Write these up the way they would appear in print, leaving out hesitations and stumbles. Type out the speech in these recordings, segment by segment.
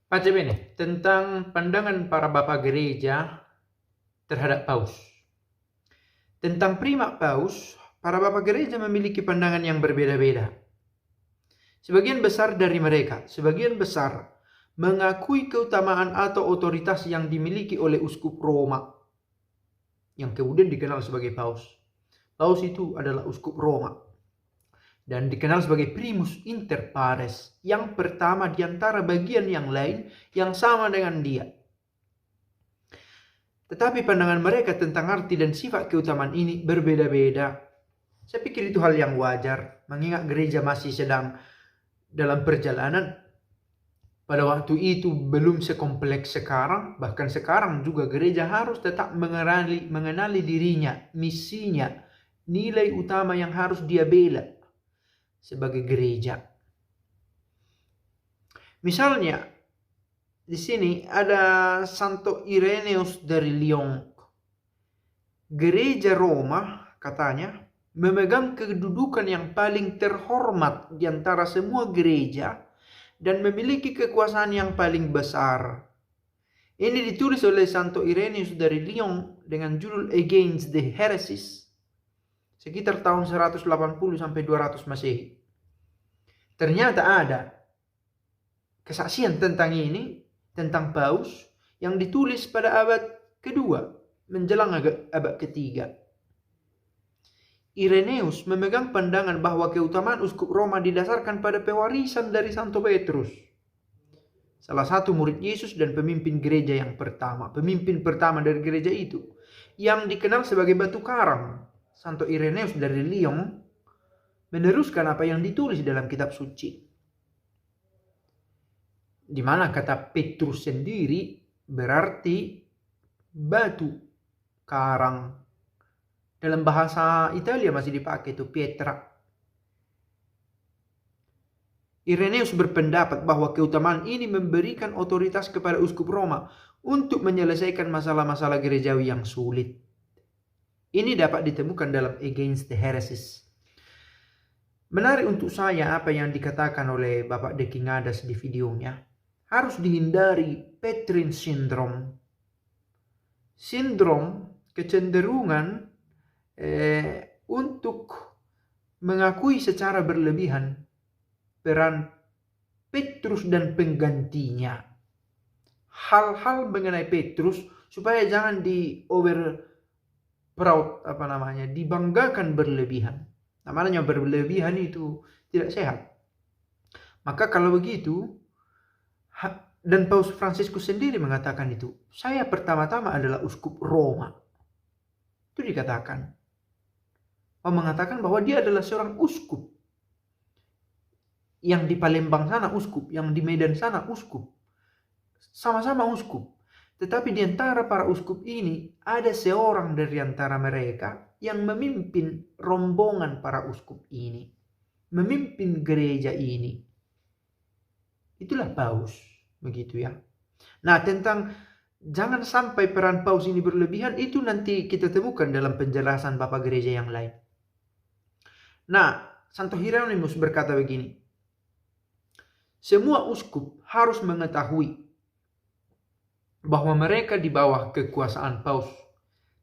Pace bene, tentang pandangan para bapak gereja terhadap paus. Tentang primat paus, para bapak gereja memiliki pandangan yang berbeda-beda. Sebagian besar dari mereka, mengakui keutamaan atau otoritas yang dimiliki oleh uskup Roma, yang kemudian dikenal sebagai paus. Paus itu adalah uskup Roma dan dikenal sebagai primus inter pares, yang pertama di antara bagian yang lain yang sama dengan dia. Tetapi pandangan mereka tentang arti dan sifat keutamaan ini berbeda-beda. Saya pikir itu hal yang wajar, mengingat gereja masih sedang dalam perjalanan. Pada waktu itu belum sekompleks sekarang, bahkan sekarang juga gereja harus tetap mengenali dirinya, misinya, nilai utama yang harus dia bela sebagai gereja. Misalnya, di sini ada Santo Ireneus dari Lyon. Gereja Roma, katanya, memegang kedudukan yang paling terhormat di antara semua gereja dan memiliki kekuasaan yang paling besar. Ini ditulis oleh Santo Ireneus dari Lyon dengan judul Against the Heresies, sekitar tahun 180 sampai 200 Masehi. Ternyata ada kesaksian tentang ini, tentang paus, yang ditulis pada abad kedua menjelang abad ketiga. Ireneus memegang pandangan bahwa keutamaan uskup Roma didasarkan pada pewarisan dari Santo Petrus, salah satu murid Yesus dan pemimpin gereja yang pertama, pemimpin pertama dari gereja itu, yang dikenal sebagai batu karang. Santo Ireneus dari Lyon meneruskan apa yang ditulis dalam kitab suci, di mana kata Petrus sendiri berarti batu karang. Dalam bahasa Italia masih dipakai itu pietra. Ireneus berpendapat bahwa keutamaan ini memberikan otoritas kepada uskup Roma untuk menyelesaikan masalah-masalah gerejawi yang sulit. Ini dapat ditemukan dalam Against the Heresies. Menarik untuk saya apa yang dikatakan oleh Bapak De Kingadas di videonya. Harus dihindari Petrine Syndrome. Sindrom kecenderungan untuk mengakui secara berlebihan peran Petrus dan penggantinya. Hal-hal mengenai Petrus supaya jangan dibanggakan berlebihan. Namanya berlebihan itu tidak sehat. Maka kalau begitu, dan Paus Fransiskus sendiri mengatakan itu, saya pertama-tama adalah uskup Roma. Itu dikatakan. Mengatakan bahwa dia adalah seorang uskup. Yang di Palembang sana uskup, yang di Medan sana uskup. Sama-sama uskup. Tetapi di antara para uskup ini, ada seorang dari antara mereka yang memimpin rombongan para uskup ini. Memimpin gereja ini. Itulah paus. Begitu ya. Nah, tentang jangan sampai peran paus ini berlebihan, itu nanti kita temukan dalam penjelasan Bapak Gereja yang lain. Nah, Santo Hieronymus berkata begini. Semua uskup harus mengetahui bahwa mereka di bawah kekuasaan paus.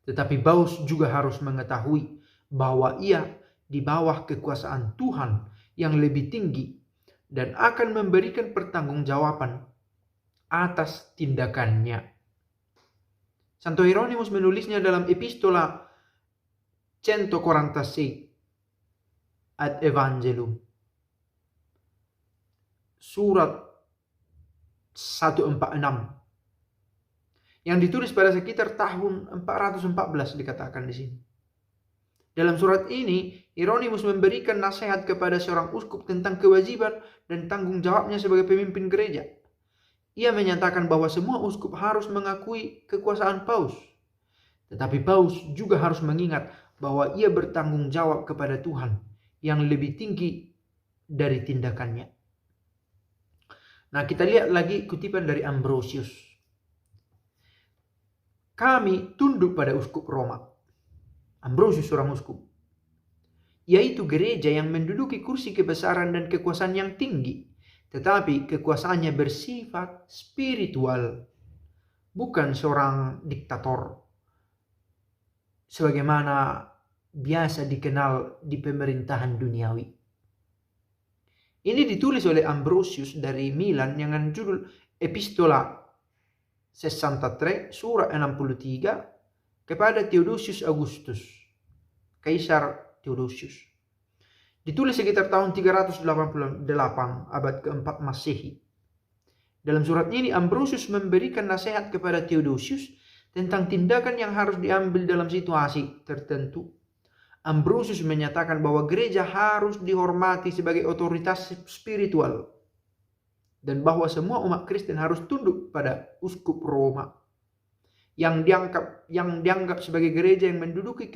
Tetapi paus juga harus mengetahui bahwa ia di bawah kekuasaan Tuhan yang lebih tinggi dan akan memberikan pertanggungjawaban atas tindakannya. Santo Hieronymus menulisnya dalam Epistola 146 ad Evangelum, surat 146, yang ditulis pada sekitar tahun 414 dikatakan di sini. Dalam surat ini, Hieronymus memberikan nasihat kepada seorang uskup tentang kewajiban dan tanggung jawabnya sebagai pemimpin gereja. Ia menyatakan bahwa semua uskup harus mengakui kekuasaan paus. Tetapi paus juga harus mengingat bahwa ia bertanggung jawab kepada Tuhan yang lebih tinggi dari tindakannya. Nah, kita lihat lagi kutipan dari Ambrosius. Kami tunduk pada uskup Roma. Ambrosius seorang uskup. Yaitu gereja yang menduduki kursi kebesaran dan kekuasaan yang tinggi. tetapi kekuasaannya bersifat spiritual, bukan seorang diktator sebagaimana biasa dikenal di pemerintahan duniawi. Ini ditulis oleh Ambrosius dari Milan dengan judul Epistola 63 surat 63 kepada Theodosius Augustus, Kaisar Theodosius. Ditulis sekitar tahun 388 abad keempat Masehi. Dalam surat ini Ambrosius memberikan nasihat kepada Theodosius tentang tindakan yang harus diambil dalam situasi tertentu. Ambrosius menyatakan bahwa gereja harus dihormati sebagai otoritas spiritual dan bahwa semua umat Kristen harus tunduk pada uskup Roma yang dianggap sebagai gereja yang menduduki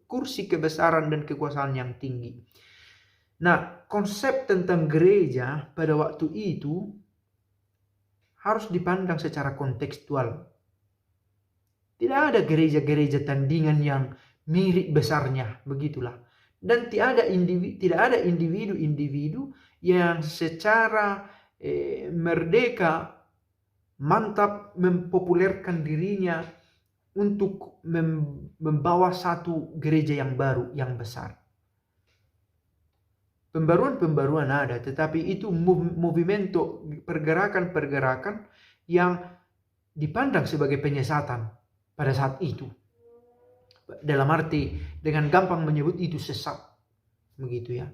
kursi kebesaran dan kekuasaan yang tinggi. Nah, konsep tentang gereja pada waktu itu harus dipandang secara kontekstual. Tidak ada gereja-gereja tandingan yang mirip besarnya, begitulah. Dan tidak ada individu-individu yang secara merdeka, mantap mempopulerkan dirinya untuk membawa satu gereja yang baru, yang besar. Pembaruan-pembaruan ada, tetapi itu movimento, pergerakan-pergerakan yang dipandang sebagai penyesatan pada saat itu. Dalam arti dengan gampang menyebut itu sesat, begitu ya.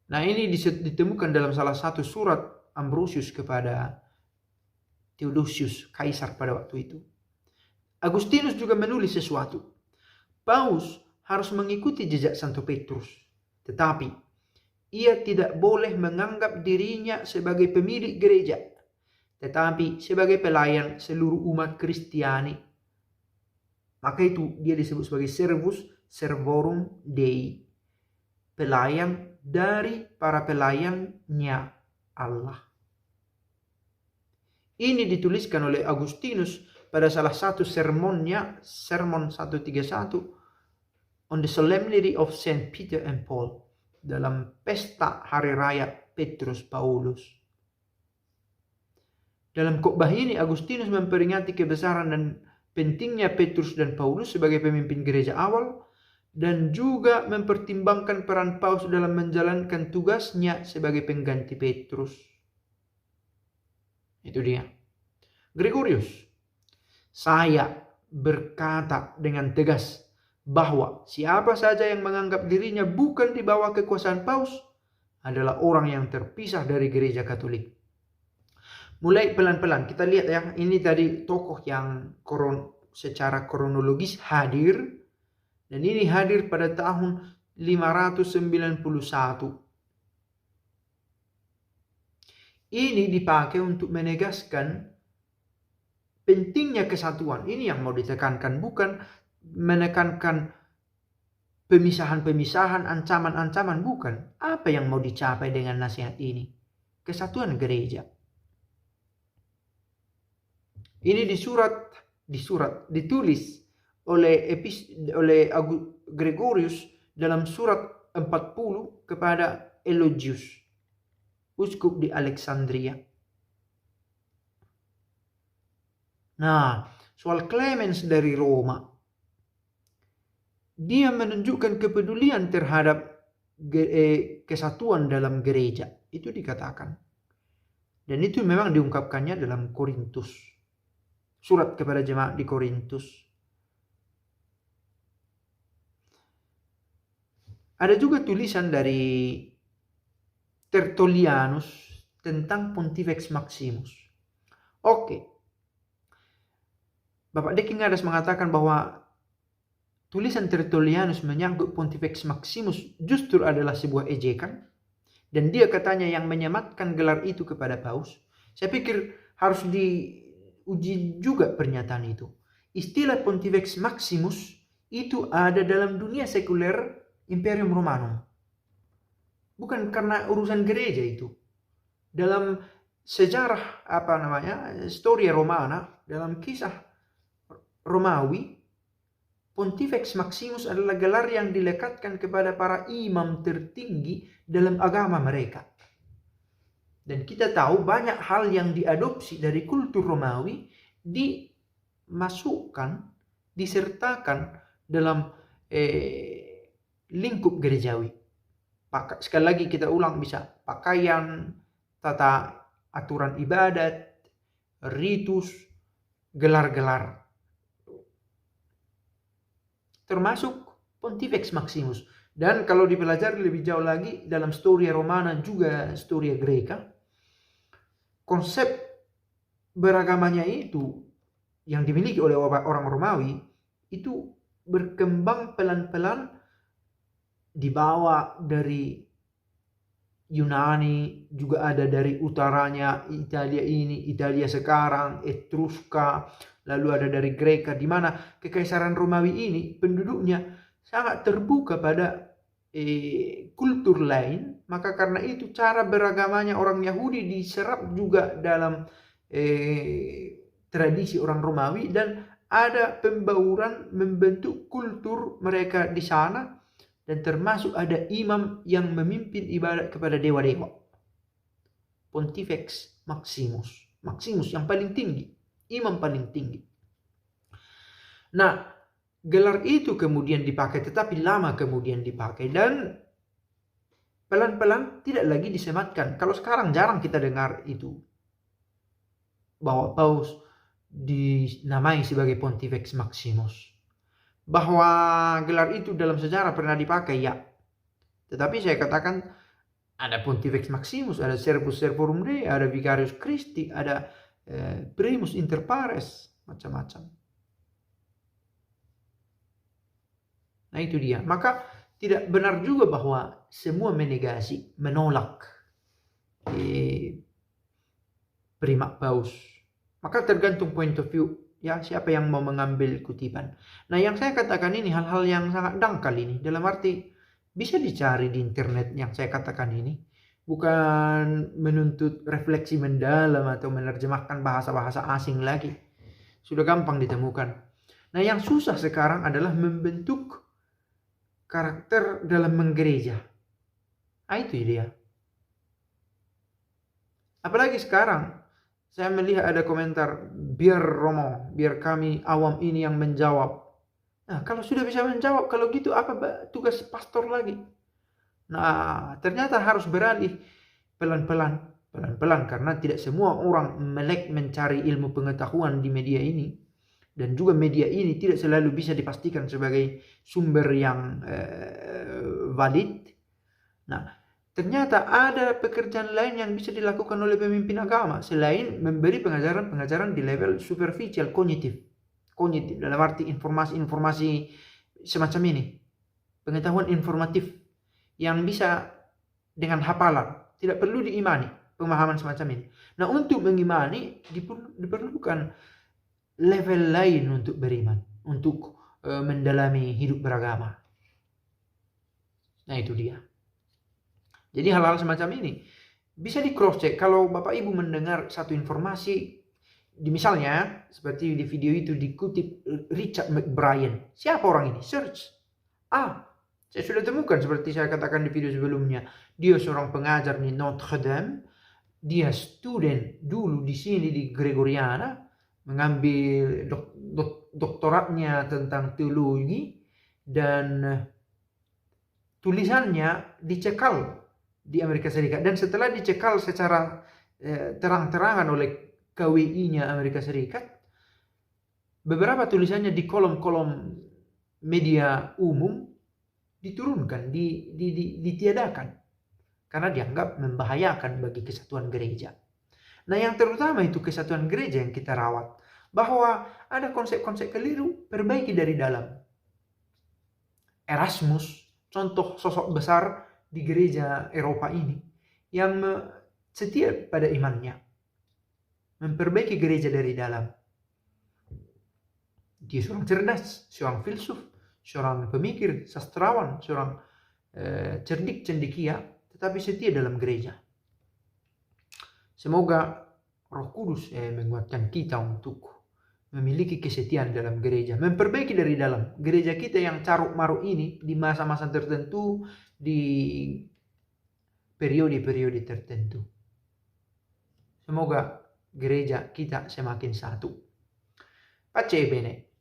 Nah, ini ditemukan dalam salah satu surat Ambrosius kepada Theodosius, kaisar pada waktu itu. Agustinus juga menulis sesuatu. Paus harus mengikuti jejak Santo Petrus, tetapi ia tidak boleh menganggap dirinya sebagai pemilik gereja, tetapi sebagai pelayan seluruh umat Kristiani. Maka itu dia disebut sebagai servus servorum Dei, pelayan dari para pelayannya Allah. Ini dituliskan oleh Agustinus pada salah satu sermonnya, Sermon 131, on the solemnity of Saint Peter and Paul, dalam pesta hari raya Petrus Paulus. Dalam khotbah ini Agustinus memperingati kebesaran dan pentingnya Petrus dan Paulus sebagai pemimpin gereja awal dan juga mempertimbangkan peran Paus dalam menjalankan tugasnya sebagai pengganti Petrus. Itu dia. Gregorius, saya berkata dengan tegas bahwa siapa saja yang menganggap dirinya bukan di bawah kekuasaan Paus adalah orang yang terpisah dari gereja Katolik. Mulai pelan-pelan kita lihat ya, ini tadi tokoh yang secara kronologis hadir, dan ini hadir pada tahun 591. Ini dipakai untuk menegaskan pentingnya kesatuan. Ini yang mau ditekankan, bukan menekankan pemisahan-pemisahan, ancaman-ancaman, bukan. Apa yang mau dicapai dengan nasihat ini? Kesatuan gereja. Ini ditulis oleh Gregorius dalam surat 40 kepada Eulogius, uskup di Alexandria. Nah, soal Clemens dari Roma, dia menunjukkan kepedulian terhadap kesatuan dalam gereja. Itu dikatakan. Dan itu memang diungkapkannya dalam Korintus. Surat kepada jemaat di Korintus. Ada juga tulisan dari Tertullianus tentang Pontifex Maximus. Oke. Bapak Dekingadas mengatakan bahwa tulisan Tertullianus menyangkut Pontifex Maximus justru adalah sebuah ejekan, dan dia katanya yang menyematkan gelar itu kepada Paus. Saya pikir harus diuji juga pernyataan itu. Istilah Pontifex Maximus itu ada dalam dunia sekuler Imperium Romanum. Bukan karena urusan gereja itu. Dalam sejarah Storia Romana, dalam kisah Romawi, Pontifex Maximus adalah gelar yang dilekatkan kepada para imam tertinggi dalam agama mereka. Dan kita tahu banyak hal yang diadopsi dari kultur Romawi dimasukkan, disertakan dalam lingkup gerejawi. Sekali lagi kita ulang, bisa pakaian, tata aturan ibadat, ritus, gelar-gelar. Termasuk Pontifex Maximus. Dan kalau dipelajari lebih jauh lagi dalam Storia Romana juga Storia Greca, konsep beragamanya itu yang dimiliki oleh orang Romawi itu berkembang pelan-pelan, dibawa dari Yunani, juga ada dari utaranya Italia ini, Italia sekarang, Etruska, lalu ada dari Greka, di mana kekaisaran Romawi ini penduduknya sangat terbuka pada kultur lain. Maka karena itu cara beragamanya orang Yahudi diserap juga dalam tradisi orang Romawi, dan ada pembauran membentuk kultur mereka di sana, dan termasuk ada imam yang memimpin ibadat kepada dewa-dewa. Pontifex Maximus. Maximus yang paling tinggi, imam paling tinggi. Nah, gelar itu kemudian dipakai, tetapi lama kemudian dipakai, dan pelan-pelan tidak lagi disematkan. Kalau sekarang jarang kita dengar itu, bahwa paus dinamai sebagai Pontifex Maximus. Bahwa gelar itu dalam sejarah pernah dipakai, ya. Tetapi saya katakan ada Pontifex Maximus, ada Servus Servorum Dei, ada Vicarius Christi, ada Primus Inter Pares, macam-macam. Nah itu dia. Maka tidak benar juga bahwa semua menegasi, menolak primat paus. Maka tergantung point of view, ya, siapa yang mau mengambil kutipan. Nah yang saya katakan ini hal-hal yang sangat dangkal ini, dalam arti bisa dicari di internet yang saya katakan ini. Bukan menuntut refleksi mendalam atau menerjemahkan bahasa-bahasa asing lagi. Sudah gampang ditemukan. Nah yang susah sekarang adalah membentuk karakter dalam menggereja. Nah itu dia. Apalagi sekarang saya melihat ada komentar, biar Romo, biar kami awam ini yang menjawab. Nah kalau sudah bisa menjawab, kalau gitu apa tugas pastor lagi? Nah ternyata harus beralih pelan-pelan, karena tidak semua orang melek mencari ilmu pengetahuan di media ini. Dan juga media ini tidak selalu bisa dipastikan sebagai sumber yang valid. Nah, ternyata ada pekerjaan lain yang bisa dilakukan oleh pemimpin agama selain memberi pengajaran di level superficial, kognitif dalam arti informasi semacam ini, pengetahuan informatif yang bisa dengan hafalan, tidak perlu diimani, pemahaman semacam ini. Nah, untuk mengimani diperlukan level lain untuk beriman, untuk mendalami hidup beragama. Nah itu dia. Jadi hal-hal semacam ini bisa di cross check. Kalau Bapak Ibu mendengar satu informasi, misalnya seperti di video itu dikutip Richard McBrien. Siapa orang ini? Search. Saya sudah temukan seperti saya katakan di video sebelumnya. Dia seorang pengajar di Notre Dame. Dia student dulu di sini di Gregoriana, mengambil doktoratnya tentang teologi, dan tulisannya dicekal di Amerika Serikat. Dan setelah dicekal secara terang-terangan oleh KWI-nya Amerika Serikat, beberapa tulisannya di kolom-kolom media umum diturunkan, ditiadakan, karena dianggap membahayakan bagi kesatuan gereja. Nah yang terutama itu kesatuan gereja yang kita rawat. Bahwa ada konsep-konsep keliru, perbaiki dari dalam. Erasmus, contoh sosok besar di gereja Eropa ini, yang setia pada imannya, memperbaiki gereja dari dalam. Dia seorang cerdas, seorang filsuf, seorang pemikir, sastrawan, seorang cerdik cendekia, tetapi setia dalam gereja. Semoga Roh Kudus menguatkan kita untuk memiliki kesetiaan dalam gereja, memperbaiki dari dalam. Gereja kita yang caruk maruk ini di masa-masa tertentu, di periode-periode tertentu. Semoga gereja kita semakin satu. Pace bene.